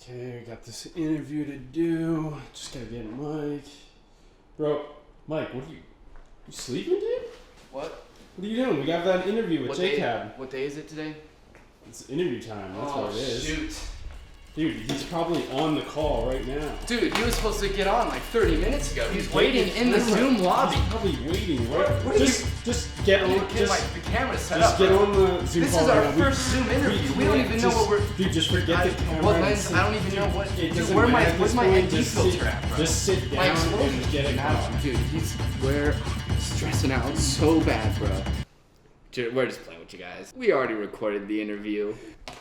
Okay, I got this interview to do. Just gotta get Mike. Bro, Mike, you sleeping, dude? What? What are you doing? We got that interview with JCab. What day is it today? It's interview time, that's what it is. Shoot. Dude, he's probably on the call right now. Dude, he was supposed to get on like 30 minutes ago. He's waiting in the Zoom lobby. He's probably waiting, right? Just get on. The camera's set just up. get on the Zoom This call. is our first Zoom interview. We don't even know what we're. Dude, just forget the camera. What lens? I don't even know what. It Dude, doesn't where's matter my at this point. ND filter at, bro? Just sit down and get it going. Dude, we're stressing out so bad, bro. Dude, we're just playing with you guys. We already recorded the interview.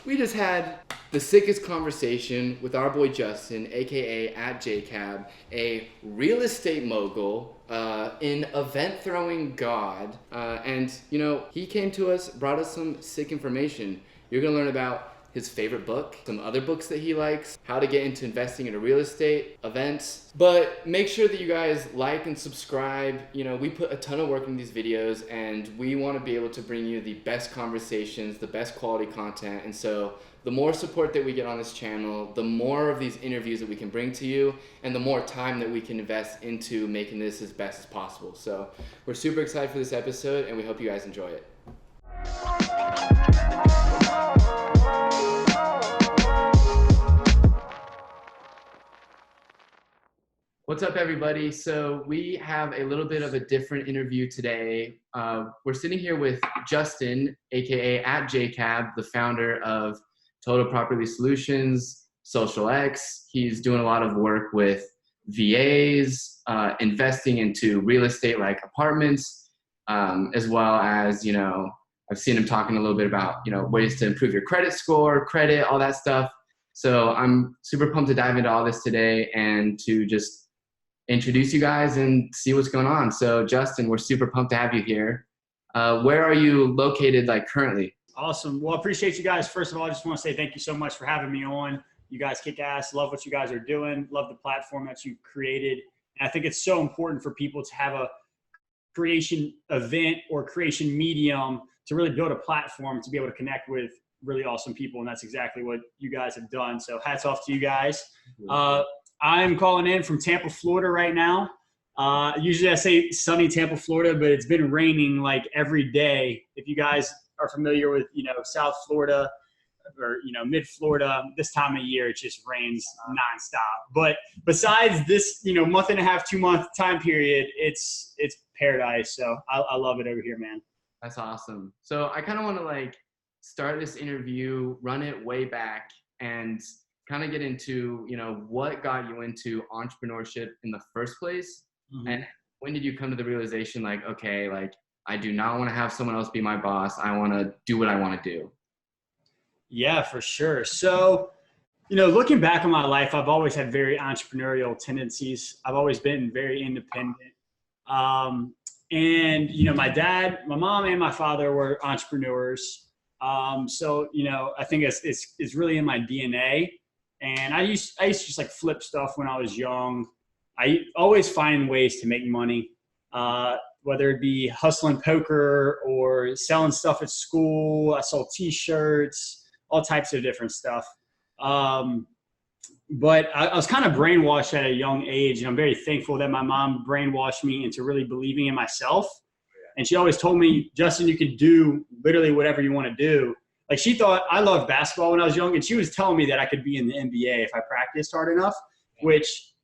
We just had the sickest conversation with our boy Justin, aka @JCab, a real estate mogul, an event throwing god, and you know, he came to us, brought us some sick information. You're gonna learn about his favorite book, some other books that he likes, how to get into investing in real estate, events. But make sure that you guys like and subscribe. You know, we put a ton of work in these videos and we want to be able to bring you the best conversations, the best quality content. And so the more support that we get on this channel, the more of these interviews that we can bring to you and the more time that we can invest into making this as best as possible. So we're super excited for this episode and we hope you guys enjoy it. What's up, everybody? So we have a little bit of a different interview today. We're sitting here with Justin, aka @JCab, the founder of Total Property Solutions, Social X. He's doing a lot of work with VAs, investing into real estate like apartments, as well as, you know, I've seen him talking a little bit about, you know, ways to improve your credit score, credit, all that stuff. So I'm super pumped to dive into all this today and to just introduce you guys and see what's going on. So Justin, we're super pumped to have you here. Where are you located like currently? Awesome. Well, I appreciate you guys. First of all, I just want to say thank you so much for having me on. You guys kick ass. Love what you guys are doing. Love the platform that you created. And I think it's so important for people to have a creation event or creation medium to really build a platform to be able to connect with really awesome people. And that's exactly what you guys have done. So hats off to you guys. I'm calling in from Tampa, Florida right now. Usually I say sunny Tampa, Florida, but it's been raining like every day. If you guys are familiar with, you know, South Florida or, you know, mid Florida, this time of year, it just rains nonstop. But besides this, you know, month and a half, 2 month time period, it's paradise. So I love it over here, man. That's awesome. So I kind of want to like start this interview, run it way back and kind of get into, you know, what got you into entrepreneurship in the first place. Mm-hmm. And when did you come to the realization like, okay, like I do not want to have someone else be my boss. I want to do what I want to do. Yeah, for sure. So, you know, looking back on my life, I've always had very entrepreneurial tendencies. I've always been very independent. And, you know, my dad, my mom and my father were entrepreneurs. So, you know, I think it's really in my DNA. And I used to just like flip stuff when I was young. I always find ways to make money, whether it be hustling poker or selling stuff at school. I sold t-shirts, all types of different stuff. But I was kind of brainwashed at a young age, and I'm very thankful that my mom brainwashed me into really believing in myself. And she always told me, Justin, you can do literally whatever you want to do. Like she thought I loved basketball when I was young, and she was telling me that I could be in the NBA if I practiced hard enough, which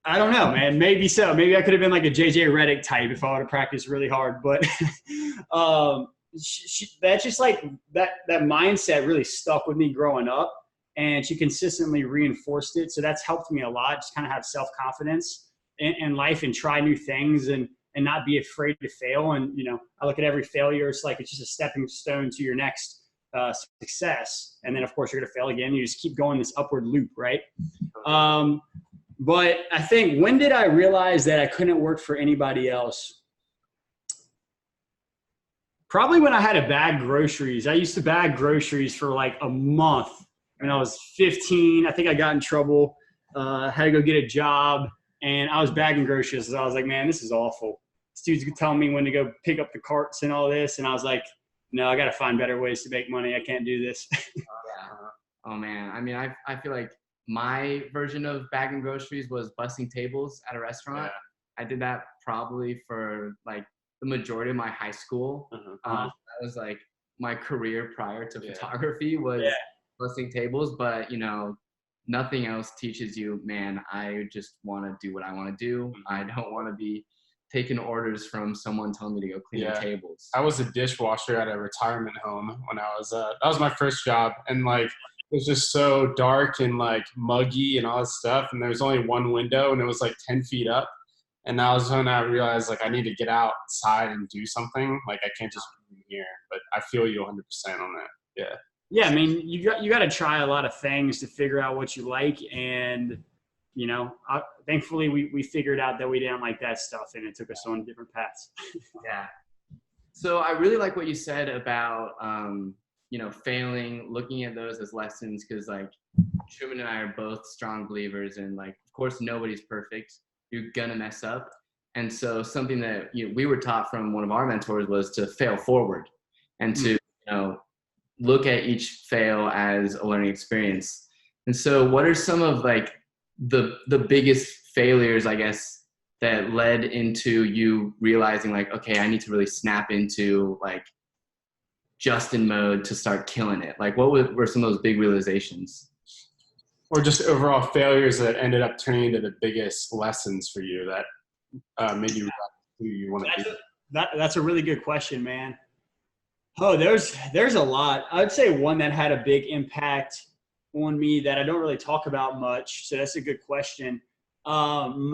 I don't know, man. Maybe so. Maybe I could have been like a JJ Redick type if I would have practiced really hard. But that's just like that mindset really stuck with me growing up, and she consistently reinforced it. So that's helped me a lot. Just kind of have self-confidence in life and try new things and not be afraid to fail. And, you know, I look at every failure, it's like it's just a stepping stone to your next success. And then of course you're going to fail again. You just keep going this upward loop. Right. But I think, when did I realize that I couldn't work for anybody else? Probably when I had to bag groceries. I used to bag groceries for like a month when I was 15. I think I got in trouble, had to go get a job, and I was bagging groceries. So I was like, man, this is awful. This dude's telling me when to go pick up the carts and all this. And I was like, no, I got to find better ways to make money. I can't do this. Oh man. I mean, I feel like my version of bagging groceries was busting tables at a restaurant. I did that probably for like the majority of my high school. That was like my career prior to photography was busting tables, but you know, nothing else teaches you, man, I just want to do what I want to do. I don't want to be taking orders from someone telling me to go clean the tables. I was a dishwasher at a retirement home when I was, that was my first job. And like, it was just so dark and like muggy and all this stuff. And there was only one window and it was like 10 feet up. And that was when I realized like I need to get outside and do something. Like I can't just be in here, but I feel you 100% on that. Yeah. Yeah. I mean, you got to try a lot of things to figure out what you like. And, you know, thankfully we figured out that we didn't like that stuff and it took us on different paths. Yeah. So I really like what you said about, you know, failing, looking at those as lessons. Cause like Truman and I are both strong believers and like, of course, nobody's perfect. You're gonna mess up. And so something that we were taught from one of our mentors was to fail forward and to, you know, look at each fail as a learning experience. And so what are some of like the biggest failures, I guess, that led into you realizing like, okay, I need to really snap into like Justin mode to start killing it? Like what were some of those big realizations? Or just overall failures that ended up turning into the biggest lessons for you that made you who you want to be? That's a really good question, man. Oh, there's a lot. I'd say one that had a big impact on me that I don't really talk about much. So that's a good question. Going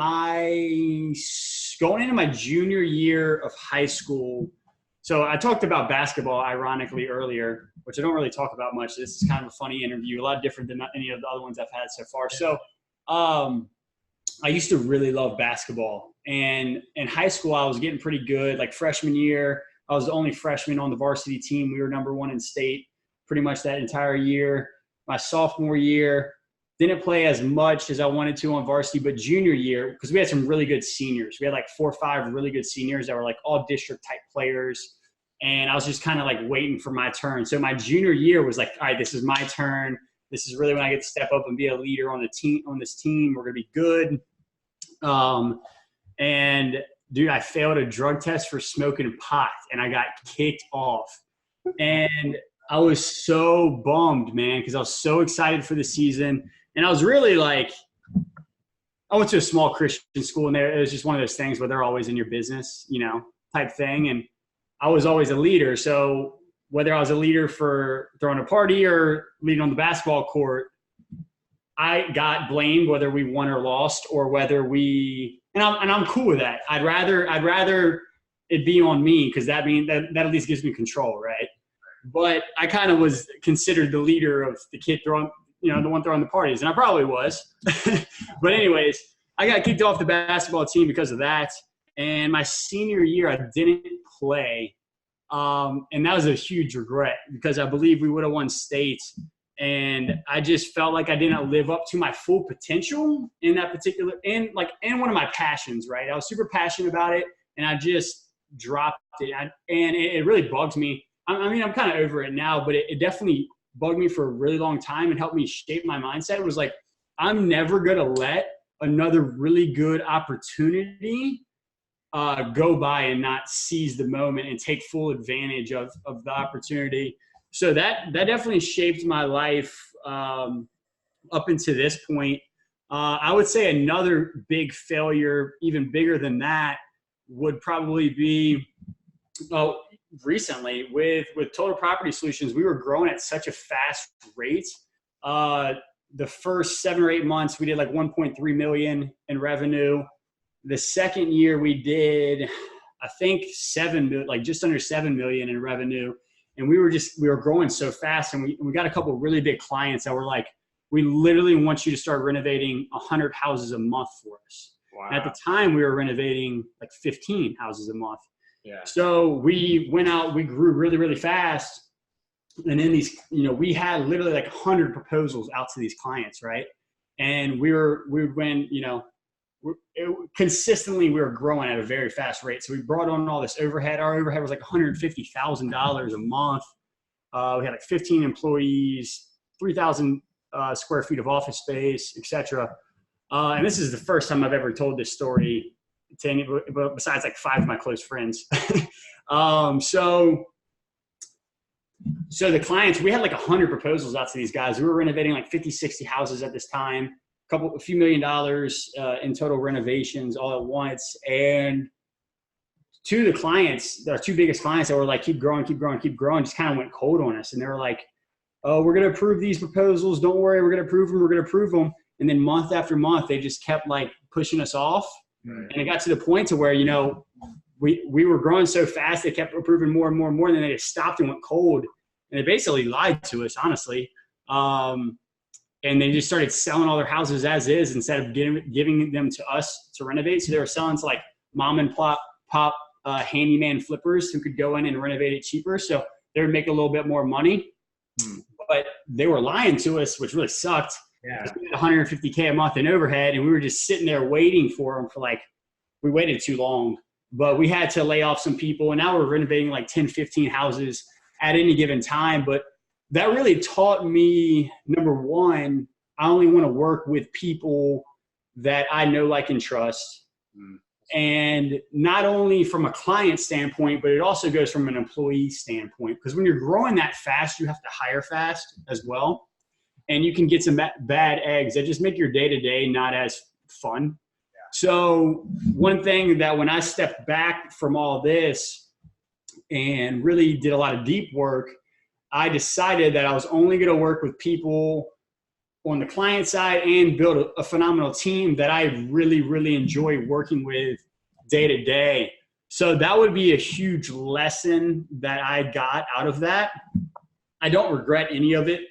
into my junior year of high school. So I talked about basketball, ironically, earlier, which I don't really talk about much. This is kind of a funny interview, a lot different than any of the other ones I've had so far. So I used to really love basketball. And in high school, I was getting pretty good. Like freshman year, I was the only freshman on the varsity team. We were #1 in state pretty much that entire year. My sophomore year, didn't play as much as I wanted to on varsity, but junior year, because we had some really good seniors. We had like 4 or 5 really good seniors that were like all district type players. And I was just kind of like waiting for my turn. So my junior year was like, all right, this is my turn. This is really when I get to step up and be a leader on the team, on this team. We're going to be good. And dude, I failed a drug test for smoking pot and I got kicked off. And I was so bummed, man, because I was so excited for the season. And I was really like, I went to a small Christian school and it was just one of those things where they're always in your business, you know, type thing. And I was always a leader. So whether I was a leader for throwing a party or leading on the basketball court, I got blamed whether we won or lost or whether we, and I'm cool with that. I'd rather it be on me because that at least gives me control, right? But I kind of was considered the leader of the kid throwing, you know, the one throwing the parties, and I probably was. But anyways, I got kicked off the basketball team because of that. And my senior year, I didn't play. And that was a huge regret because I believe we would have won state. And I just felt like I didn't live up to my full potential in that particular, and one of my passions, right? I was super passionate about it and I just dropped it. And it really bugs me. I mean, I'm kind of over it now, but it definitely bugged me for a really long time and helped me shape my mindset. It was like, I'm never going to let another really good opportunity go by and not seize the moment and take full advantage of the opportunity. So that definitely shaped my life up until this point. I would say another big failure, even bigger than that, would probably be recently with Total Property Solutions. We were growing at such a fast rate. The first 7 or 8 months, we did like 1.3 million in revenue. The second year we did, I think just under 7 million in revenue. And we were growing so fast. And we got a couple of really big clients that were like, we literally want you to start renovating 100 houses a month for us. Wow. At the time we were renovating like 15 houses a month. Yeah. So we went out, we grew really, really fast. And then these, you know, we had literally like 100 proposals out to these clients. Right. And consistently we were growing at a very fast rate. So we brought on all this overhead. Our overhead was like $150,000 a month. We had like 15 employees, 3,000 square feet of office space, etc. And this is the first time I've ever told this story to anybody, besides like 5 of my close friends. So the clients, we had like 100 proposals out to these guys. We were renovating like 50, 60 houses at this time, a few $1 million in total renovations all at once. And two of the clients, our 2 biggest clients that were like, keep growing, just kind of went cold on us. And they were like, oh, we're going to approve these proposals. Don't worry. We're going to approve them. And then month after month, they just kept like pushing us off. Right. And it got to the point to where, we were growing so fast, they kept approving more and more and more, and then they just stopped and went cold. And they basically lied to us, honestly. And they just started selling all their houses as is instead of giving them to us to renovate. So they were selling to like mom and pop handyman flippers who could go in and renovate it cheaper. So they would make a little bit more money. But they were lying to us, which really sucked. Yeah. We had $150K a month in overhead, and we were just sitting there waiting for them we waited too long. But we had to lay off some people, and now we're renovating like 10, 15 houses at any given time. But that really taught me, number one, I only want to work with people that I know, like, and trust. And not only from a client standpoint, but it also goes from an employee standpoint. Because when you're growing that fast, you have to hire fast as well. And you can get some bad eggs that just make your day-to-day not as fun. So one thing that when I stepped back from all this and really did a lot of deep work, I decided that I was only going to work with people on the client side and build a phenomenal team that I really, really enjoy working with day to day. So that would be a huge lesson that I got out of that. I don't regret any of it,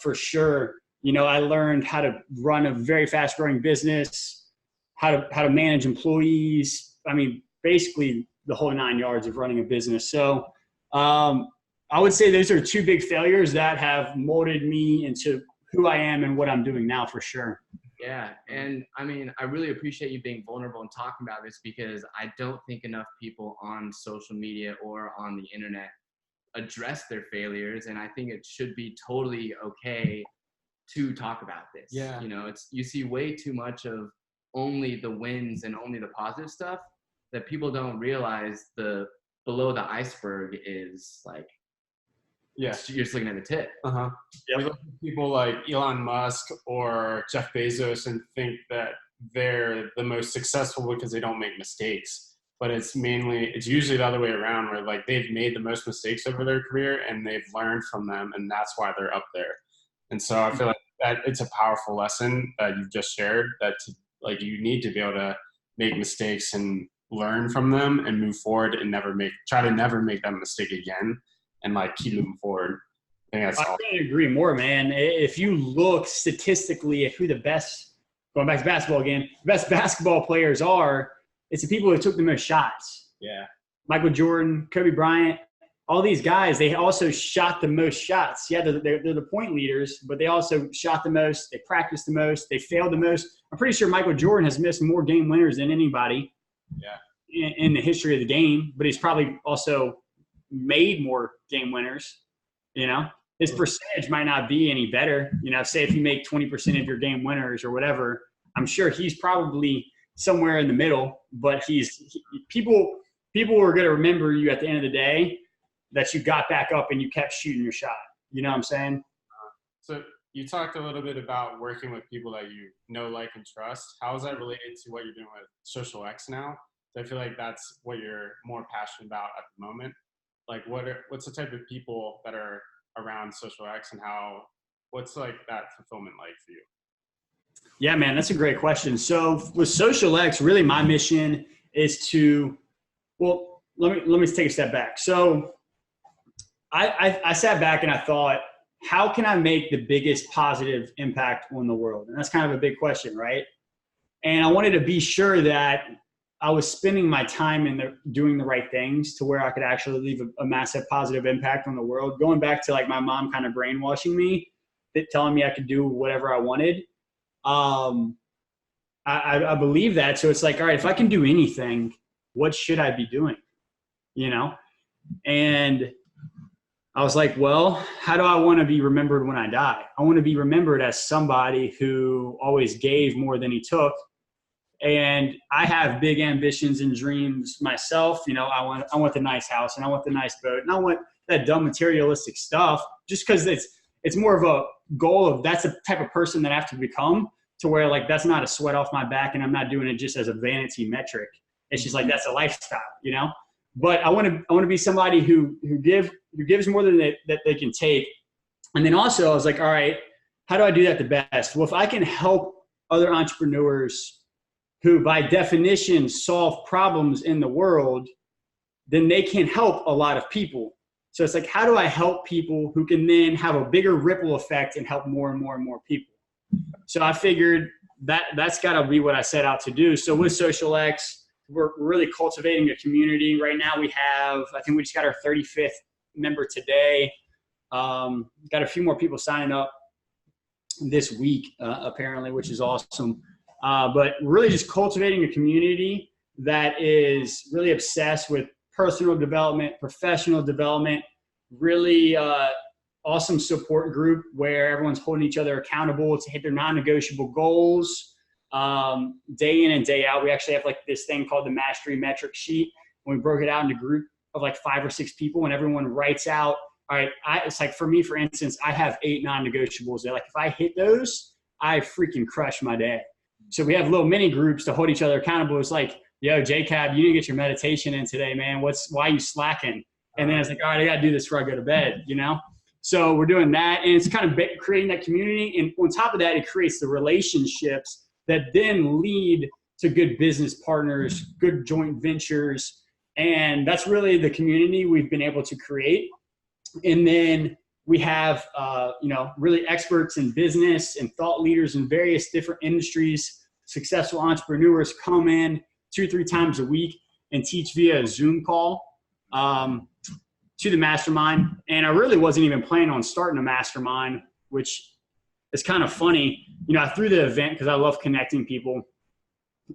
for sure. I learned how to run a very fast growing business, how to manage employees. I mean, basically the whole 9 yards of running a business. So I would say those are 2 big failures that have molded me into who I am and what I'm doing now, for sure. Yeah. And I mean, I really appreciate you being vulnerable and talking about this, because I don't think enough people on social media or on the internet address their failures. And I think it should be totally okay to talk about this. Yeah. You see way too much of only the wins and only the positive stuff, that people don't realize the below the iceberg is like, you're just looking at the tip. Yep. We look at people like Elon Musk or Jeff Bezos and think that they're the most successful because they don't make mistakes. But it's usually the other way around, where like they've made the most mistakes over their career and they've learned from them, and that's why they're up there. And so I feel like that it's a powerful lesson that you've just shared, that you need to be able to make mistakes and learn from them and move forward and try to never make that mistake again, and like keep moving forward. I couldn't agree more, man. If you look statistically at who the best, going back to basketball again, best basketball players are, it's the people who took the most shots. Yeah. Michael Jordan, Kobe Bryant, all these guys, they also shot the most shots. Yeah, they're the point leaders, but they also shot the most. They practiced the most. They failed the most. I'm pretty sure Michael Jordan has missed more game winners than anybody in the history of the game, but he's probably also made more game winners. His percentage might not be any better. Say if you make 20% of your game winners or whatever, I'm sure he's probably somewhere in the middle, but people are going to remember you at the end of the day that you got back up and you kept shooting your shot. You know what I'm saying? So you talked a little bit about working with people that you know, like, and trust. How is that related to what you're doing with Social X now? So I feel like that's what you're more passionate about at the moment. Like, what's the type of people that are around Social X, and what's like that fulfillment like for you? Yeah, man, that's a great question. So with Social X, really my mission is let me take a step back. So I sat back and I thought, how can I make the biggest positive impact on the world? And that's kind of a big question, right? And I wanted to be sure that I was spending my time doing the right things to where I could actually leave a massive positive impact on the world. Going back to like my mom kind of brainwashing me, telling me I could do whatever I wanted. I believe that. So it's like, all right, if I can do anything, what should I be doing? And I was like, well, how do I want to be remembered when I die? I want to be remembered as somebody who always gave more than he took. And I have big ambitions and dreams myself. You know, I want the nice house, and I want the nice boat, and I want that dumb materialistic stuff, just because it's more of a goal of, that's the type of person that I have to become, to where like that's not a sweat off my back, and I'm not doing it just as a vanity metric. It's just like, that's a lifestyle, you know. But I want to be somebody who gives more than they can take. And then also I was like, all right, how do I do that the best? Well, if I can help other entrepreneurs who by definition solve problems in the world, then they can help a lot of people. So it's like, how do I help people who can then have a bigger ripple effect and help more and more and more people? So I figured that's got to be what I set out to do. So with SocialX, we're really cultivating a community. Right now I think we just got our 35th member today. Got a few more people signing up this week, apparently, which is awesome. But really just cultivating a community that is really obsessed with personal development, professional development, really awesome support group where everyone's holding each other accountable to hit their non-negotiable goals. Day in and day out. We actually have like this thing called the mastery metric sheet, and we broke it out into a group of like 5 or 6 people, and everyone writes out, all right, it's like, for me, for instance, I have 8 non-negotiables. They're like, if I hit those, I freaking crush my day. So we have little mini groups to hold each other accountable. It's like, yo, J-Cab, you need to get your meditation in today, man. Why are you slacking? And then it's like, all right, I got to do this before I go to bed, you know? So we're doing that, and it's kind of creating that community. And on top of that, it creates the relationships that then lead to good business partners, good joint ventures. And that's really the community we've been able to create. And then we have, really experts in business and thought leaders in various different industries, successful entrepreneurs come in 2-3 times a week and teach via a Zoom call to the mastermind. And I really wasn't even planning on starting a mastermind, which is kind of funny. You know, I threw the event because I love connecting people.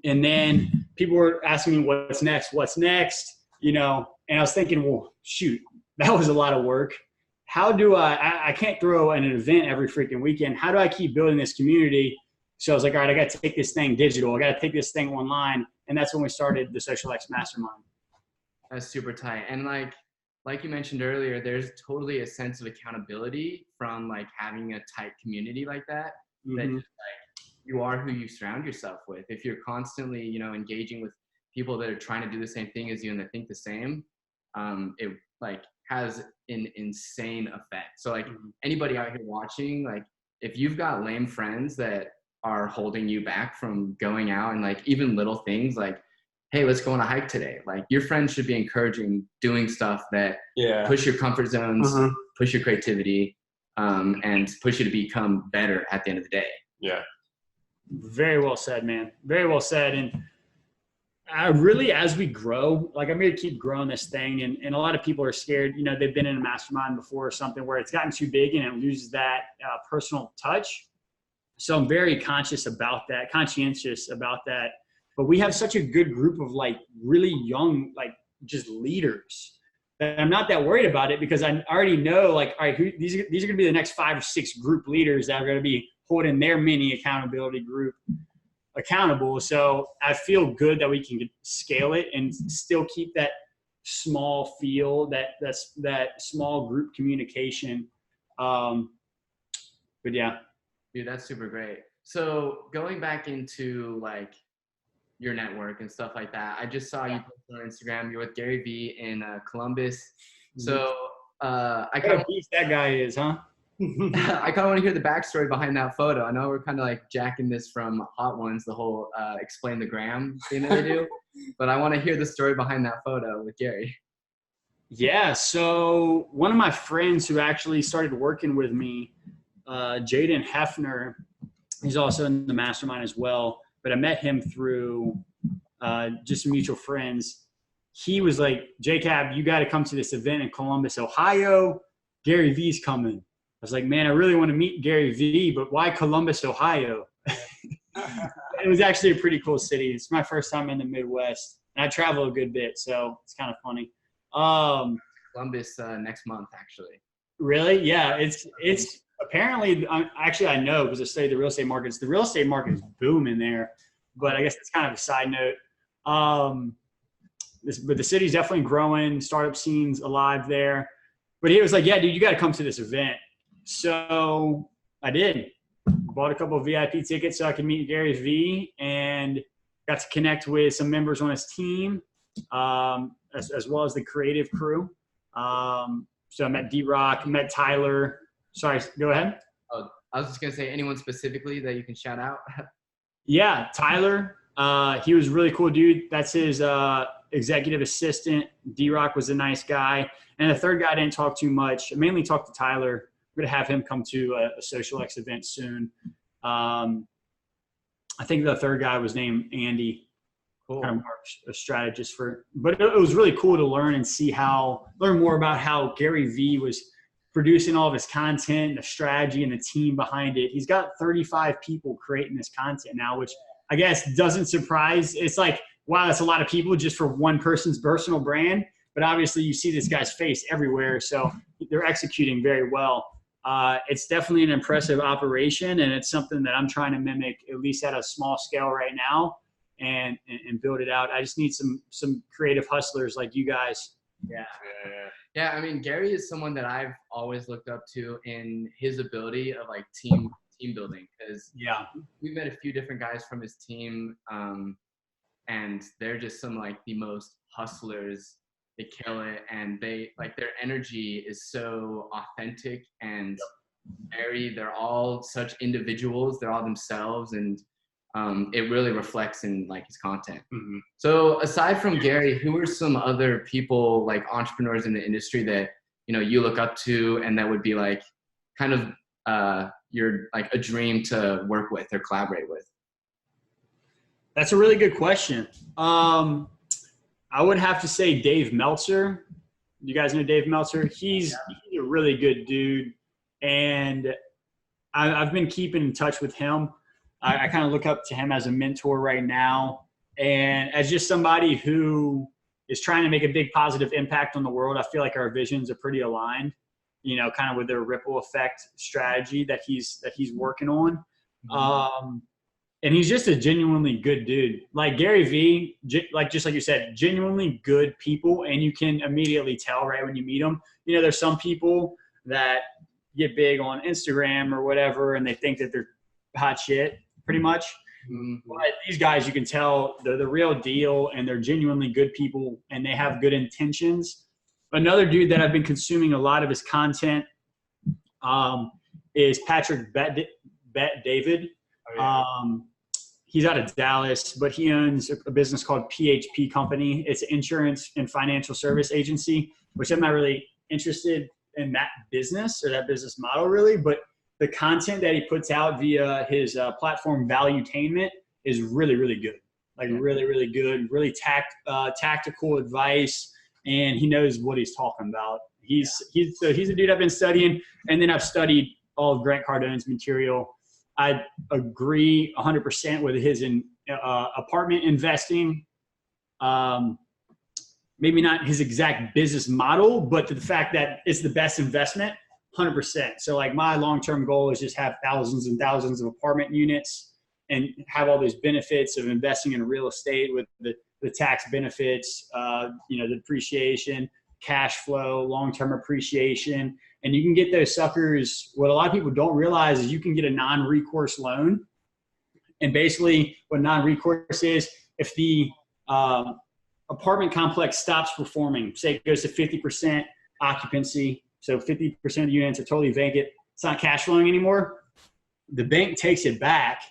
And then people were asking me, what's next? You know, and I was thinking, well, shoot, that was a lot of work. How do I can't throw an event every freaking weekend. How do I keep building this community? So I was like, all right, I got to take this thing digital. I got to take this thing online. And that's when we started the SocialX Mastermind. That's super tight. And like you mentioned earlier, there's totally a sense of accountability from like having a tight community like that. Mm-hmm. That just like, you are who you surround yourself with. If you're constantly, you know, engaging with people that are trying to do the same thing as you and that think the same, it like has an insane effect. So like anybody out here watching, like if you've got lame friends that are holding you back from going out, and like even little things like, hey, let's go on a hike today. Like your friends should be encouraging doing stuff that push your comfort zones, push your creativity, and push you to become better at the end of the day. Yeah. Very well said, man. Very well said. And I really, as we grow, like I'm going to keep growing this thing. And a lot of people are scared, you know, they've been in a mastermind before or something where it's gotten too big and it loses that personal touch. So I'm very conscientious about that. But we have such a good group of like really young, like just leaders that I'm not that worried about it, because I already know like, all right, these are going to be the next 5 or 6 group leaders that are going to be holding their mini accountability group accountable. So I feel good that we can scale it and still keep that small feel, that small group communication. But yeah. Dude, that's super great. So going back into like your network and stuff like that, I just saw you post on Instagram. You're with Gary Vee in Columbus. So I kind of beast that guy is, huh? I kind of want to hear the backstory behind that photo. I know we're kind of like jacking this from Hot Ones, the whole explain the gram thing that they do, but I want to hear the story behind that photo with Gary. Yeah. So one of my friends who actually started working with me, Jaden Hefner, he's also in the mastermind as well, but I met him through just mutual friends. He was like, J-Cab, you got to come to this event in Columbus, Ohio. Gary Vee's coming. I was like, man, I really want to meet Gary Vee, but why Columbus, Ohio? It was actually a pretty cool city. It's my first time in the Midwest, and I travel a good bit, so it's kind of funny. Columbus next month, actually. Really? Yeah. It's apparently, actually, I know because I studied the real estate markets. The real estate market is booming there, but I guess it's kind of a side note. Um, but the city's definitely growing. Startup scene's alive there. But he was like, "Yeah, dude, you got to come to this event." So I did. Bought a couple of VIP tickets so I could meet Gary Vee and got to connect with some members on his team, as well as the creative crew. So I met D-Rock, met Tyler. Sorry, go ahead. Oh, I was just gonna say, anyone specifically that you can shout out? Yeah, Tyler. He was a really cool dude. That's his executive assistant. D-Rock was a nice guy. And the third guy I didn't talk too much. I mainly talked to Tyler. I'm going to have him come to a Social X event soon. I think the third guy was named Andy. Cool. Kind of more a strategist but it was really cool to learn and learn more about how Gary Vee was producing all of his content, the strategy, and the team behind it. He's got 35 people creating this content now, which I guess doesn't surprise. It's like, wow, that's a lot of people just for one person's personal brand. But obviously you see this guy's face everywhere. So they're executing very well. It's definitely an impressive operation, and it's something that I'm trying to mimic, at least at a small scale right now, and build it out. I just need some creative hustlers like you guys. Yeah. I mean, Gary is someone that I've always looked up to in his ability of like team building, because we've met a few different guys from his team, and they're just some like the most hustlers. They kill it, and they like their energy is so authentic and they're all such individuals. They're all themselves, and it really reflects in like his content. Mm-hmm. So aside from Gary, who are some other people, like entrepreneurs in the industry, that you look up to, and that would be like kind of your like a dream to work with or collaborate with? That's a really good question. I would have to say Dave Meltzer. You guys know Dave Meltzer? He's a really good dude, and I've been keeping in touch with him. I kind of look up to him as a mentor right now, and as just somebody who is trying to make a big positive impact on the world. I feel like our visions are pretty aligned, kind of with their ripple effect strategy that he's working on. Mm-hmm. And he's just a genuinely good dude. Like Gary Vee, just like you said, genuinely good people, and you can immediately tell right when you meet them. There's some people that get big on Instagram or whatever, and they think that they're hot shit, pretty much. Mm-hmm. But these guys, you can tell they're the real deal, and they're genuinely good people, and they have good intentions. Another dude that I've been consuming a lot of his content is Patrick Bet-David. Oh, yeah. He's out of Dallas, but he owns a business called PHP Company. It's an insurance and financial service agency, which I'm not really interested in that business or that business model really, but the content that he puts out via his platform Valuetainment is really, really good. Like really, really good, really tactical advice, and he knows what he's talking about. He's a dude I've been studying, and then I've studied all of Grant Cardone's material. I agree 100% with his apartment investing. Maybe not his exact business model, but the fact that it's the best investment, 100%. So like my long-term goal is just have thousands and thousands of apartment units and have all those benefits of investing in real estate with the tax benefits, the depreciation, cash flow, long-term appreciation. And you can get those suckers. What a lot of people don't realize is you can get a non-recourse loan. And basically what non-recourse is, if the apartment complex stops performing, say it goes to 50% occupancy, so 50% of the units are totally vacant, it's not cash flowing anymore, the bank takes it back,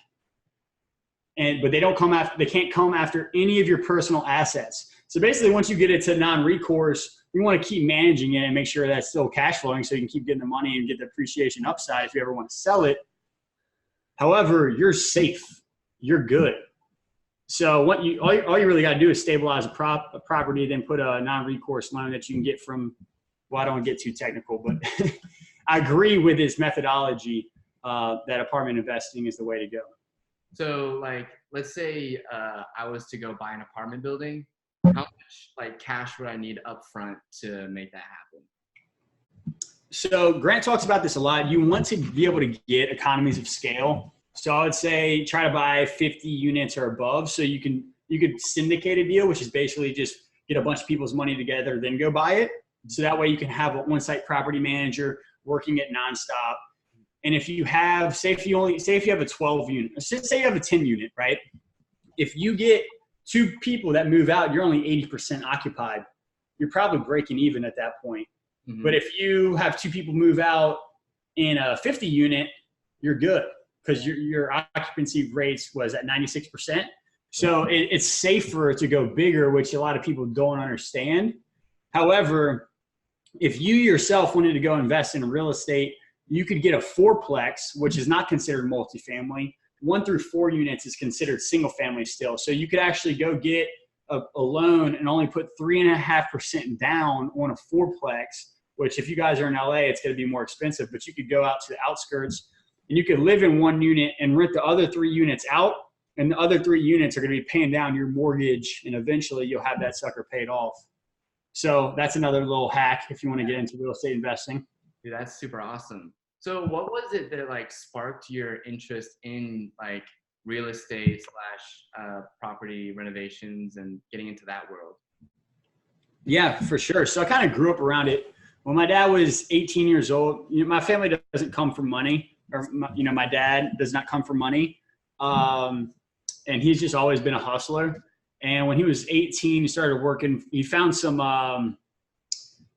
but they can't come after any of your personal assets. So basically once you get it to non-recourse, you want to keep managing it and make sure that's still cash flowing so you can keep getting the money and get the appreciation upside if you ever want to sell it. However, you're safe. You're good. So all you really got to do is stabilize a property, then put a non-recourse loan that you can get from, well, I don't want to get too technical, but I agree with his methodology that apartment investing is the way to go. So like, let's say I was to go buy an apartment building. How much like cash would I need up front to make that happen? So Grant talks about this a lot. You want to be able to get economies of scale. So I would say try to buy 50 units or above. So you could syndicate a deal, which is basically just get a bunch of people's money together, then go buy it. So that way you can have a one-site property manager working it nonstop. And if you have, say if you have a 12 unit, say you have a 10 unit, right? If you get 2 people that move out, you're only 80% occupied. You're probably breaking even at that point. Mm-hmm. But if you have 2 people move out in a 50 unit, you're good because your occupancy rates was at 96%. So it's safer to go bigger, which a lot of people don't understand. However, if you yourself wanted to go invest in real estate, you could get a 4-plex, which is not considered multifamily. 1 through 4 units is considered single family still. So you could actually go get a loan and only put 3.5% down on a 4-plex, which if you guys are in LA, it's going to be more expensive, but you could go out to the outskirts and you could live in 1 unit and rent the other 3 units out. And the other 3 units are going to be paying down your mortgage, and eventually you'll have that sucker paid off. So that's another little hack if you want to get into real estate investing. Dude, that's super awesome. So what was it that like sparked your interest in like real estate / property renovations and getting into that world? Yeah, for sure. So I kind of grew up around it. When my dad was 18 years old, my family doesn't come from money, or my dad does not come from money. And he's just always been a hustler. And when he was 18, he started working. He found some, like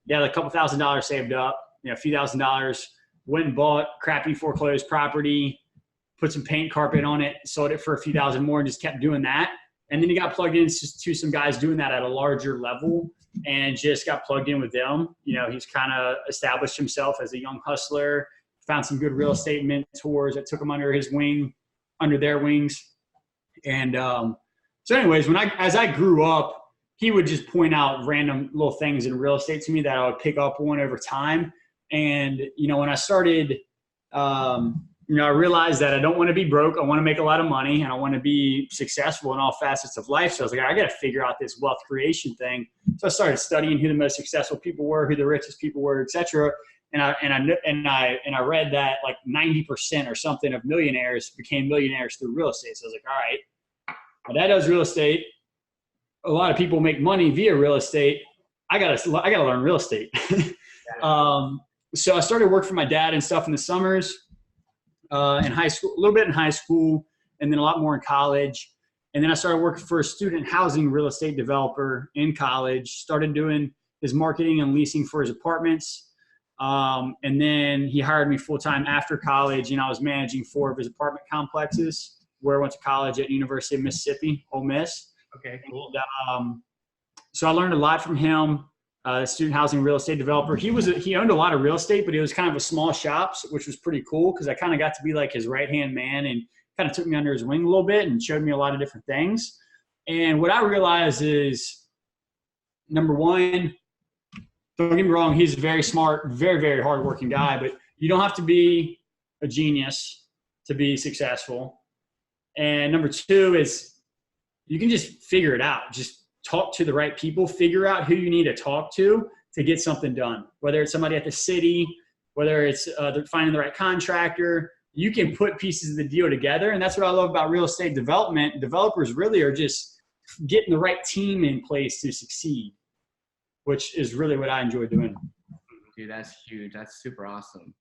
a couple $1,000 saved up, a few $1,000, went and bought crappy foreclosed property, put some paint carpet on it, sold it for a few thousand more, and just kept doing that. And then he got plugged into some guys doing that at a larger level and just got plugged in with them. He's kind of established himself as a young hustler, found some good real estate mentors that took him under their wings. And so anyways, as I grew up, he would just point out random little things in real estate to me that I would pick up on over time. And, when I started, I realized that I don't want to be broke. I want to make a lot of money and I want to be successful in all facets of life. So I was like, I got to figure out this wealth creation thing. So I started studying who the most successful people were, who the richest people were, et cetera. And I read that like 90% or something of millionaires became millionaires through real estate. So I was like, all right, my dad does real estate. A lot of people make money via real estate. I gotta learn real estate. So I started working for my dad and stuff in the summers, in high school, a little bit in high school, and then a lot more in college. And then I started working for a student housing real estate developer in college, started doing his marketing and leasing for his apartments. And then he hired me full-time after college, and I was managing 4 of his apartment complexes where I went to college at University of Mississippi, Ole Miss. Okay, cool. And, so I learned a lot from him, student housing real estate developer. He owned a lot of real estate, but it was kind of a small shop, which was pretty cool because I kind of got to be like his right-hand man and kind of took me under his wing a little bit and showed me a lot of different things. And what I realized is, number one, don't get me wrong, he's a very smart, very, very hardworking guy, but you don't have to be a genius to be successful. And number 2 is you can just figure it out. Just talk to the right people, figure out who you need to talk to get something done. Whether it's somebody at the city, whether it's finding the right contractor, you can put pieces of the deal together. And that's what I love about real estate development. Developers really are just getting the right team in place to succeed, which is really what I enjoy doing. Dude, that's huge. That's super awesome.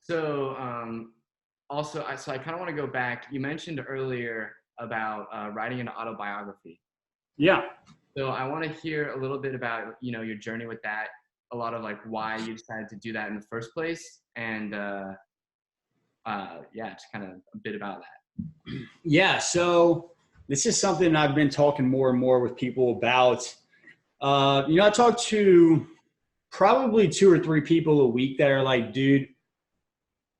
So so I kind of want to go back. You mentioned earlier about writing an autobiography. Yeah. So I want to hear a little bit about, your journey with that, a lot of like why you decided to do that in the first place. And just kind of a bit about that. Yeah. So this is something I've been talking more and more with people about. I talk to probably 2 or 3 people a week that are like, dude,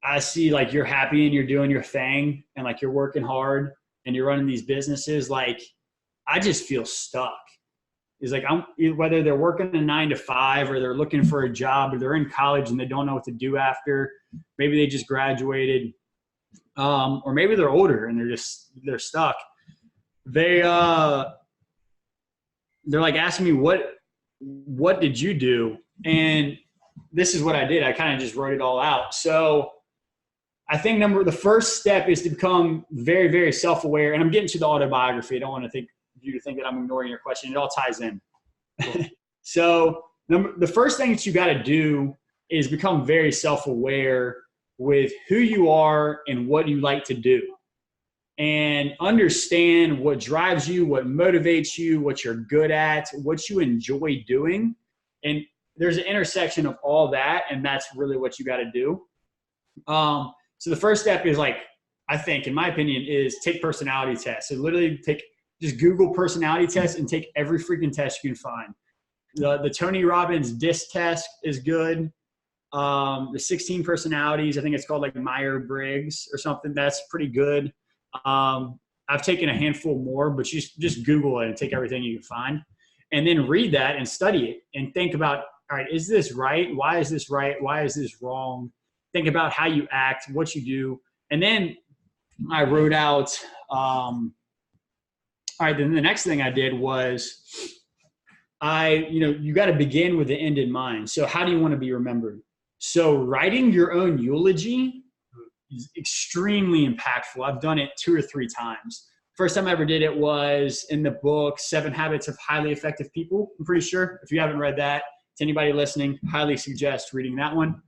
I see like you're happy and you're doing your thing and like you're working hard and you're running these businesses. Like, I just feel stuck. It's like, whether they're working a 9 to 5 or they're looking for a job or they're in college and they don't know what to do after, maybe they just graduated, or maybe they're older and they're stuck. They're like asking me, what did you do? And this is what I did. I kind of just wrote it all out. So I think the first step is to become very, very self-aware. And I'm getting to the autobiography. I don't want you to think that I'm ignoring your question. It all ties in. Cool. So the first thing that you got to do is become very self-aware with who you are and what you like to do, and understand what drives you, what motivates you, what you're good at, what you enjoy doing. And there's an intersection of all that, and that's really what you got to do. So the first step is, like, I think, in my opinion, is take personality tests. So literally just Google personality tests and take every freaking test you can find. The Tony Robbins DISC test is good. The 16 personalities, I think it's called like Myers-Briggs or something. That's pretty good. I've taken a handful more, but just Google it and take everything you can find, and then read that and study it and think about, all right, is this right? Why is this right? Why is this wrong? Think about how you act, what you do. And then I wrote out, all right, then the next thing I did was you got to begin with the end in mind. So how do you want to be remembered? So writing your own eulogy is extremely impactful. I've done it 2 or 3 times. First time I ever did it was in the book, 7 Habits of Highly Effective People. I'm pretty sure. If you haven't read that, to anybody listening, highly suggest reading that one.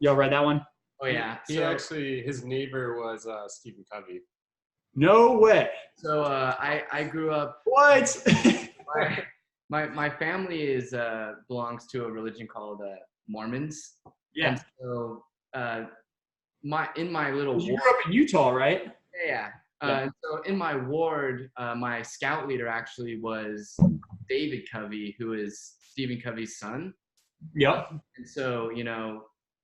Y'all read that one? Oh yeah. His neighbor was Stephen Covey. No way. So I grew up. What? my family belongs to a religion called Mormons. Yeah. And so in my little You ward, grew up in Utah, right? yeah. So in my ward, my scout leader actually was David Covey, who is Stephen Covey's son. Yep. And so,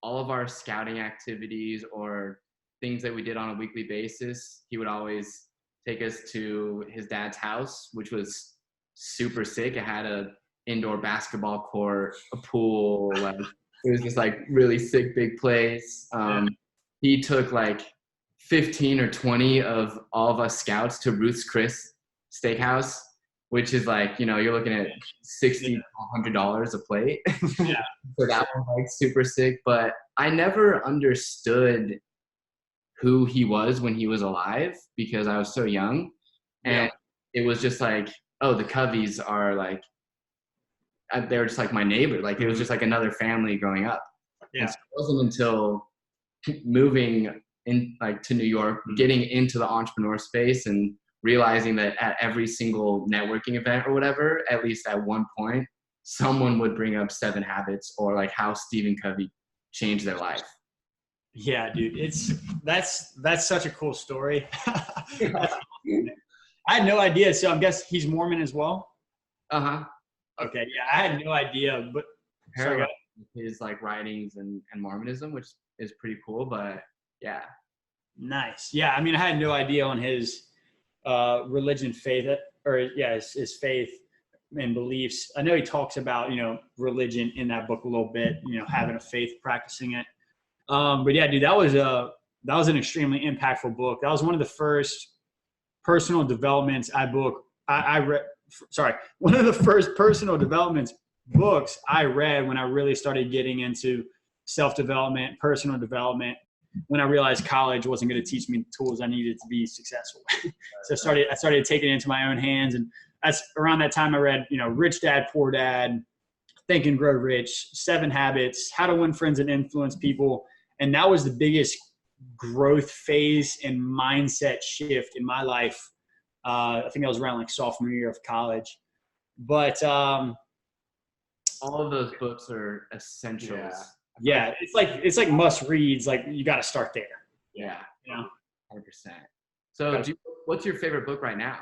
all of our scouting activities or things that we did on a weekly basis, he would always take us to his dad's house, which was super sick. It had a indoor basketball court, a pool. Like, it was just like really sick, big place. He took like 15 or 20 of all of us scouts to Ruth's Chris Steakhouse, which is like, you're looking at $60 to $100 a plate. Yeah. So that was like super sick. But I never understood who he was when he was alive because I was so young. And it was just like, oh, the Coveys are like, they were just like my neighbor. Like it was just like another family growing up. Yeah. And so it wasn't until moving in like to New York, getting into the entrepreneur space and realizing that at every single networking event or whatever, at least at one point, someone would bring up 7 habits or like how Stephen Covey changed their life. Yeah, dude, that's such a cool story. I had no idea. So I guess he's Mormon as well. Okay, yeah, I had no idea, but his like writings and Mormonism, which is pretty cool. But yeah, nice. Yeah, I mean, I had no idea on his religion, faith, his faith and beliefs. I know he talks about religion in that book a little bit. Having a faith, practicing it. But yeah, dude, that was an extremely impactful book. That was one of the first personal developments I read. One of the first personal developments books I read when I really started getting into self-development, personal development, when I realized college wasn't going to teach me the tools I needed to be successful. So I started taking it into my own hands. And that's around that time I read, Rich Dad, Poor Dad, Think and Grow Rich, 7 Habits, How to Win Friends and Influence People. And that was the biggest growth phase and mindset shift in my life. I think I was around like sophomore year of college. But all of those books are essentials. Yeah, it's like must reads. Like you got to start there. Yeah, 100%. So, what's your favorite book right now?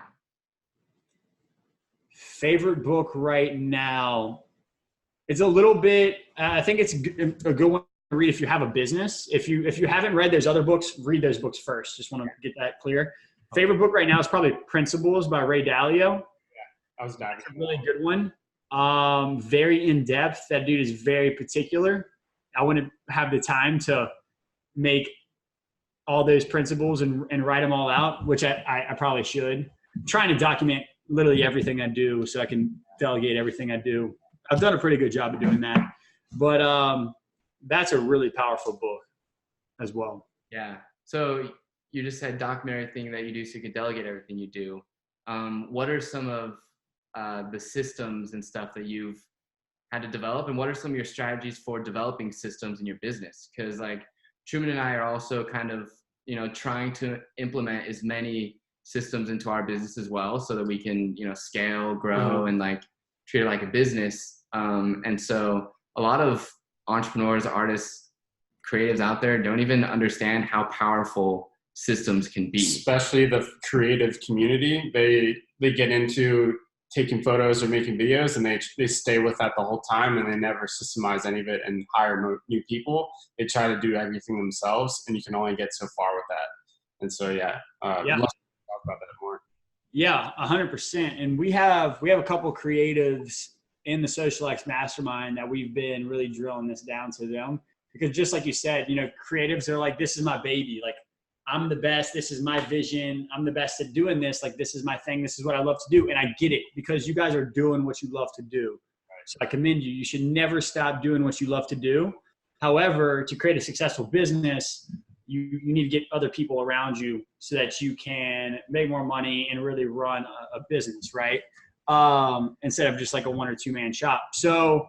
Favorite book right now? It's a little bit. I think it's a good one to read if you have a business. If you haven't read those other books, read those books first. Just want to get that clear. Favorite book right now is probably Principles by Ray Dalio. Yeah, I was diving. It's a really good one. Very in depth. That dude is very particular. I wouldn't have the time to make all those principles and write them all out, which I probably should. I'm trying to document literally everything I do so I can delegate everything I do. I've done a pretty good job of doing that. But that's a really powerful book as well. Yeah. So you just said documentary thing that you do so you can delegate everything you do. What are some of the systems and stuff that you've had to develop, and what are some of your strategies for developing systems in your business? Because like Truman and I are also kind of, trying to implement as many systems into our business as well, so that we can, scale, grow, and like treat it like a business. And so a lot of entrepreneurs, artists, creatives out there don't even understand how powerful systems can be. Especially the creative community. They get into taking photos or making videos, and they stay with that the whole time, and they never systemize any of it and hire new people. They try to do everything themselves, and you can only get so far with that. And so let's talk about that more. Yeah, 100%. And we have a couple creatives in the Social X Mastermind that we've been really drilling this down to them, because just like you said, creatives are like, this is my baby. Like, I'm the best. This is my vision. I'm the best at doing this. Like, this is my thing. This is what I love to do. And I get it, because you guys are doing what you love to do. So I commend you. You should never stop doing what you love to do. However, to create a successful business, you need to get other people around you so that you can make more money and really run a business, right? Instead of just like a 1 or 2 man shop. So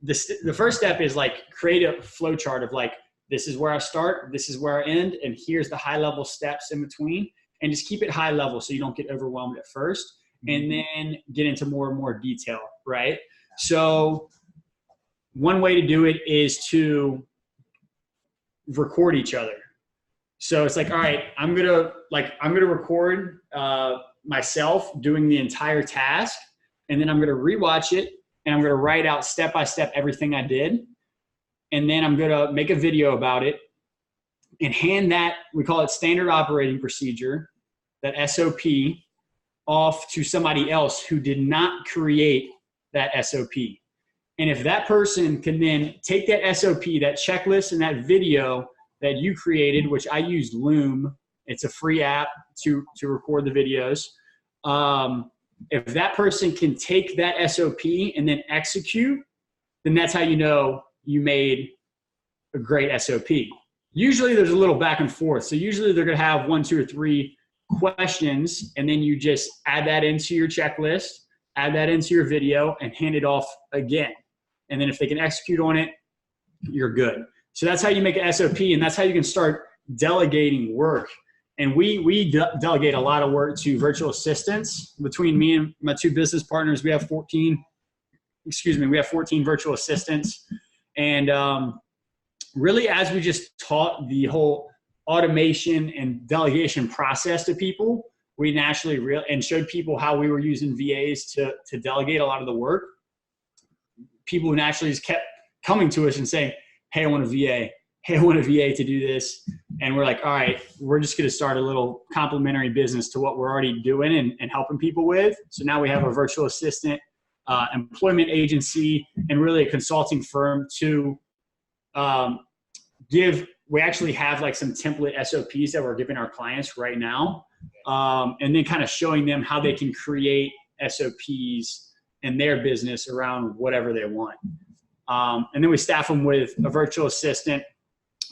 the first step is like create a flow chart of like, this is where I start, this is where I end, and here's the high level steps in between, and just keep it high level so you don't get overwhelmed at first, and then get into more and more detail, right? So one way to do it is to record each other. So it's like, all right, I'm gonna record myself doing the entire task, and then I'm gonna rewatch it, and I'm gonna write out step by step everything I did. And then I'm going to make a video about it and hand that, we call it standard operating procedure, that SOP, off to somebody else who did not create that SOP. And if that person can then take that SOP, that checklist, and that video that you created, which I used Loom, it's a free app to record the videos. If that person can take that SOP and then execute, then that's how you know you made a great SOP. Usually there's a little back and forth. So usually they're going to have 1, 2, or 3 questions, and then you just add that into your checklist, add that into your video, and hand it off again. And then if they can execute on it, you're good. So that's how you make an SOP, and that's how you can start delegating work. And we delegate a lot of work to virtual assistants. Between me and my 2 business partners, we have 14 virtual assistants. And really, as we just taught the whole automation and delegation process to people, we naturally and showed people how we were using VAs to delegate a lot of the work. People naturally just kept coming to us and saying, hey, I want a VA. Hey, I want a VA to do this. And we're like, all right, we're just going to start a little complementary business to what we're already doing and helping people with. So now we have a virtual assistant, employment agency, and really a consulting firm to we actually have like some template SOPs that we're giving our clients right now, and then kind of showing them how they can create SOPs in their business around whatever they want. And then we staff them with a virtual assistant.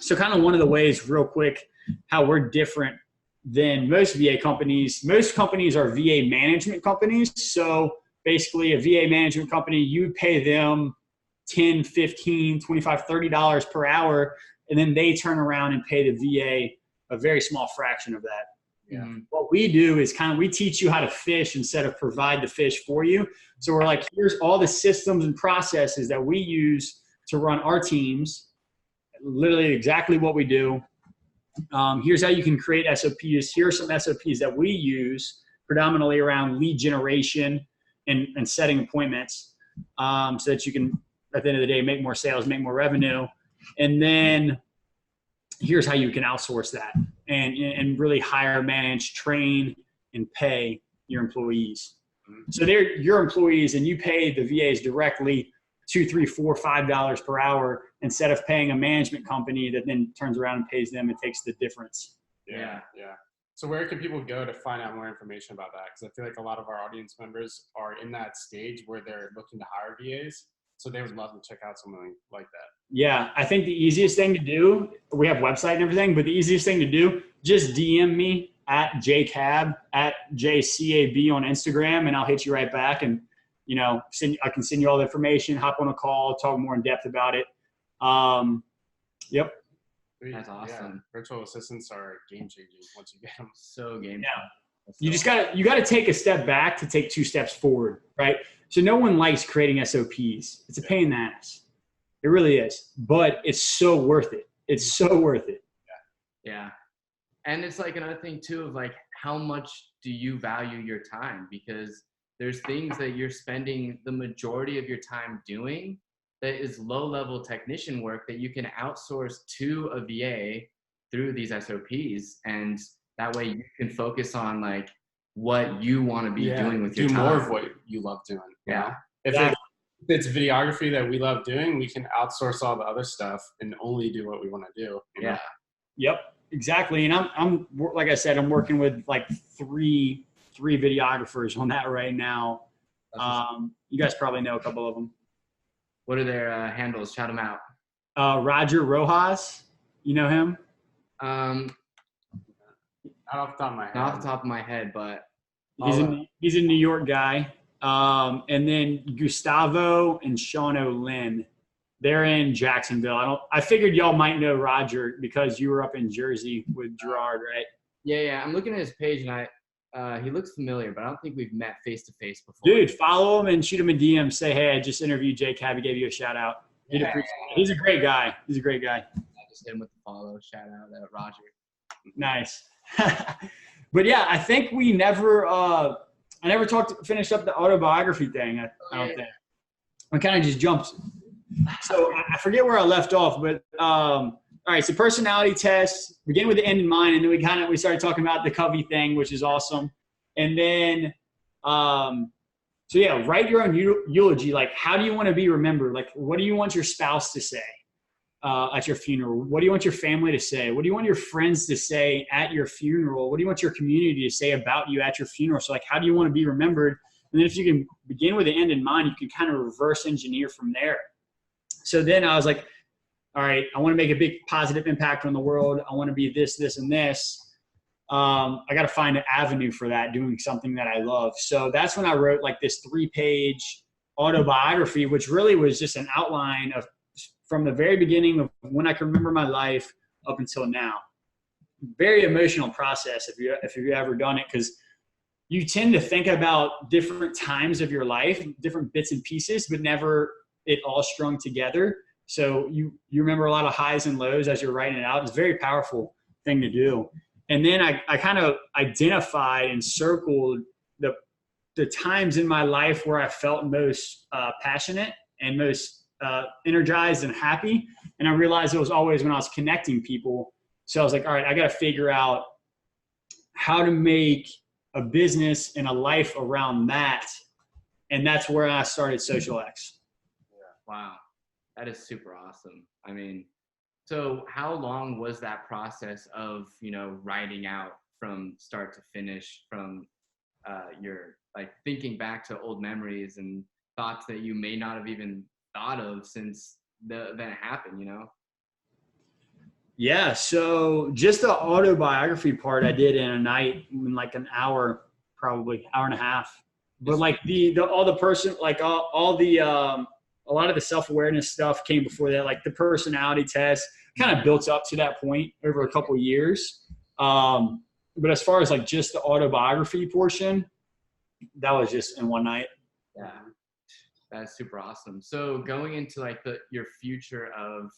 So kind of one of the ways, real quick, how we're different than most VA companies. Most companies are VA management companies. So basically a VA management company, you pay them $10, $15, $25, $30 per hour, and then they turn around and pay the VA a very small fraction of that. Yeah. What we do is we teach you how to fish instead of provide the fish for you. So we're like, here's all the systems and processes that we use to run our teams, literally exactly what we do. Here's how you can create SOPs. Here are some SOPs that we use predominantly around lead generation and setting appointments, so that you can, at the end of the day, make more sales, make more revenue. And then here's how you can outsource that and really hire, manage, train, and pay your employees. So they're your employees, and you pay the VAs directly $2, $3, $4, $5 per hour instead of paying a management company that then turns around and pays them and takes the difference. Yeah. So where can people go to find out more information about that? Because I feel like a lot of our audience members are in that stage where they're looking to hire VAs. So they would love to check out something like that. Yeah, I think the easiest thing to do, we have website and everything, but the easiest thing to do, just DM me at jcab, at JCAB on Instagram, and I'll hit you right back. And, you know, I can send you all the information, hop on a call, talk more in depth about it. Yep. That's awesome. Yeah. Virtual assistants are game changing once you get them. So game changing. You just gotta take a step back to take 2 steps forward, right? So no one likes creating SOPs. It's a pain in the ass. It really is, but it's so worth it. It's so worth it. Yeah. And it's like another thing too of like, how much do you value your time? Because there's things that you're spending the majority of your time doing that is low-level technician work that you can outsource to a VA through these SOPs. And that way you can focus on like what you want to be doing with your time. Do more of what you love doing. Yeah. If it's videography that we love doing, we can outsource all the other stuff and only do what we want to do. You know? Yep, exactly. And I'm like I said, I'm working with like three videographers on that right now. You guys probably know a couple of them. What are their handles? Shout them out. Roger Rojas, you know him? Not off the top of my head. Not off the top of my head, but he's a New York guy. And then Gustavo and Sean O'Lynn, they're in Jacksonville. I figured y'all might know Roger because you were up in Jersey with Gerard, right? Yeah. I'm looking at his page and he looks familiar, but I don't think we've met face to face before. Dude, follow him and shoot him a DM. Say, hey, I just interviewed Jay Cabby, gave you a shout out. He's a great guy. I just hit him with the follow. Shout out to Roger. Nice. But yeah, I think we never I never finished up the autobiography thing. I don't think. I kind of just jumped. So I forget where I left off, but all right. So personality test, begin with the end in mind, and then we started talking about the Covey thing, which is awesome. And then, so yeah, write your own eulogy. Like, how do you want to be remembered? Like, what do you want your spouse to say at your funeral? What do you want your family to say? What do you want your friends to say at your funeral? What do you want your community to say about you at your funeral? So like, how do you want to be remembered? And then if you can begin with the end in mind, you can kind of reverse engineer from there. So then I was like, all right, I want to make a big positive impact on the world. I want to be this, this, and this. I got to find an avenue for that, doing something that I love. So that's when I wrote like this 3-page autobiography, which really was just an outline of from the very beginning of when I can remember my life up until now. Very emotional process if you've ever done it, because you tend to think about different times of your life, different bits and pieces, but never it all strung together. So you remember a lot of highs and lows as you're writing it out. It's a very powerful thing to do. And then I kind of identified and circled the times in my life where I felt most passionate and most energized and happy. And I realized it was always when I was connecting people. So I was like, all right, I got to figure out how to make a business and a life around that. And that's where I started Social X. Yeah. Wow. That is super awesome. I mean, so how long was that process of, writing out from start to finish, from your like thinking back to old memories and thoughts that you may not have even thought of since the event happened, Yeah. So just the autobiography part I did in a night, in like an hour, probably hour and a half. But like all the person, like all the, a lot of the self-awareness stuff came before that, like the personality test kind of built up to that point over a couple of years. But as far as like just the autobiography portion, that was just in one night. Yeah, that's super awesome. So going into like your future of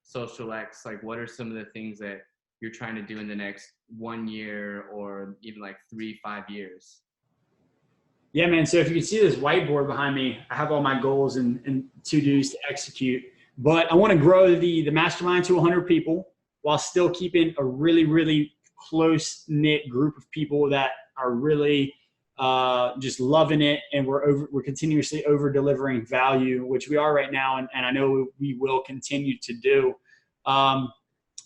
Social X, like what are some of the things that you're trying to do in the next 1 year or even like 3-5 years? Yeah, man. So if you can see this whiteboard behind me, I have all my goals and to-dos to execute. But I want to grow the mastermind to 100 people while still keeping a really, really close-knit group of people that are really just loving it. And we're continuously over-delivering value, which we are right now. And I know we will continue to do. I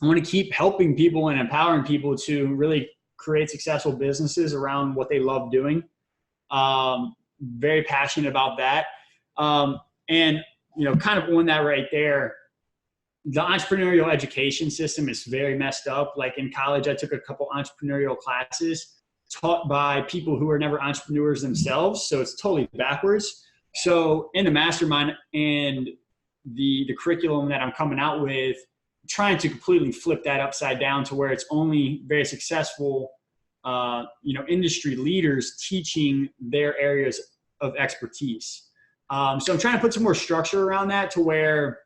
want to keep helping people and empowering people to really create successful businesses around what they love doing. Very passionate about that. And kind of on that right there, the entrepreneurial education system is very messed up. Like in college, I took a couple entrepreneurial classes taught by people who are never entrepreneurs themselves. So it's totally backwards. So in the Mastermind and the curriculum that I'm coming out with, trying to completely flip that upside down to where it's only very successful, industry leaders teaching their areas of expertise. So I'm trying to put some more structure around that to where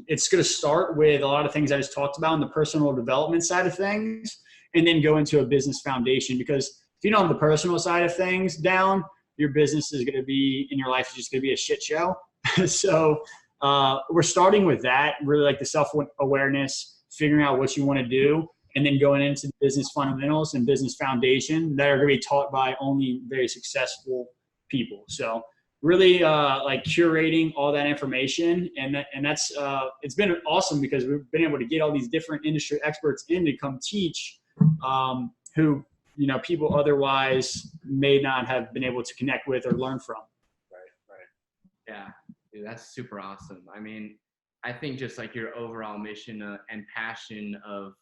it's going to start with a lot of things I just talked about on the personal development side of things, and then go into a business foundation. Because if you don't have the personal side of things down, your business is going to be, in your life is just going to be a shit show. So we're starting with that, really like the self-awareness, figuring out what you want to do, and then going into the business fundamentals and business foundation that are going to be taught by only very successful people. So really like curating all that information, and that's it's been awesome because we've been able to get all these different industry experts in to come teach, who people otherwise may not have been able to connect with or learn from. Right. Yeah, dude, that's super awesome. I mean, I think just like your overall mission and passion of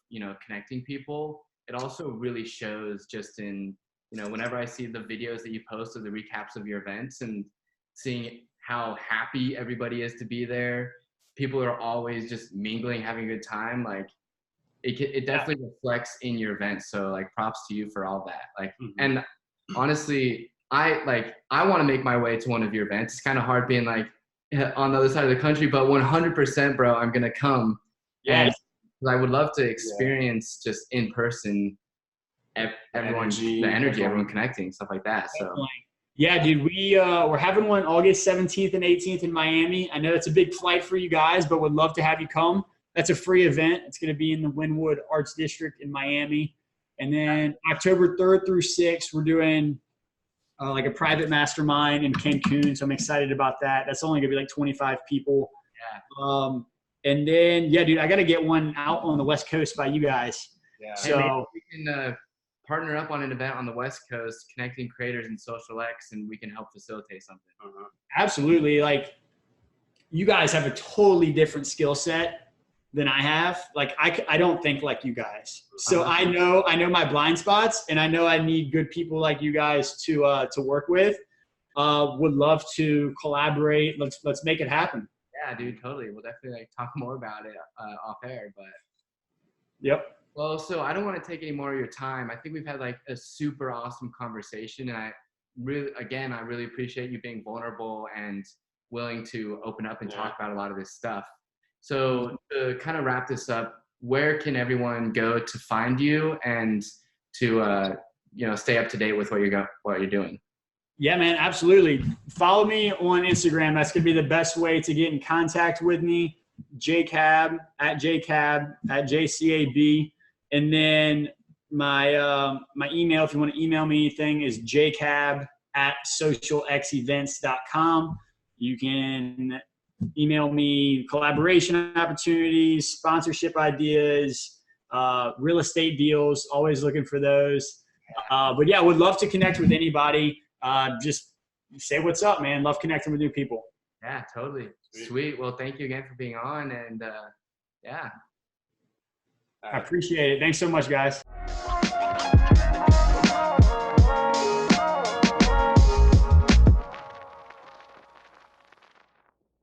connecting people, it also really shows just in whenever I see the videos that you post of the recaps of your events and seeing how happy everybody is to be there. People are always just mingling, having a good time. Like it definitely reflects in your events. So like props to you for all that. Like, and honestly, I want to make my way to one of your events. It's kind of hard being like on the other side of the country, but 100%, bro, I'm going to come. Yes. And I would love to experience just in person, everyone, the energy, everyone connecting, stuff like that. So. Yeah, dude, we're having one August 17th and 18th in Miami. I know it's a big flight for you guys, but would love to have you come. That's a free event. It's going to be in the Wynwood Arts District in Miami. And then October 3rd through 6th, we're doing like a private mastermind in Cancun. So I'm excited about that. That's only going to be like 25 people. Yeah. And then, dude, I got to get one out on the West Coast by you guys. Yeah. So we can partner up on an event on the West Coast, connecting creators in social X, and we can help facilitate something. Absolutely. Like, you guys have a totally different skill set than I have. Like, I don't think like you guys. So I know my blind spots, and I know I need good people like you guys to work with. Would love to collaborate. Let's make it happen. Yeah, dude, totally. We'll definitely like talk more about it off air, but. Yep. Well, so I don't want to take any more of your time. I think we've had like a super awesome conversation, and I really appreciate you being vulnerable and willing to open up and talk about a lot of this stuff. So to kind of wrap this up, where can everyone go to find you and to stay up to date with what you're doing? Yeah, man, absolutely. Follow me on Instagram. That's gonna be the best way to get in contact with me. JCab at JCAB. And then my email, if you want to email me anything, is jcab@socialxevents.com. You can email me collaboration opportunities, sponsorship ideas, real estate deals, always looking for those. But yeah, I would love to connect with anybody. Just say what's up, man. Love connecting with new people. Yeah, totally. Sweet. Well, thank you again for being on, and yeah. I appreciate it. Thanks so much, guys.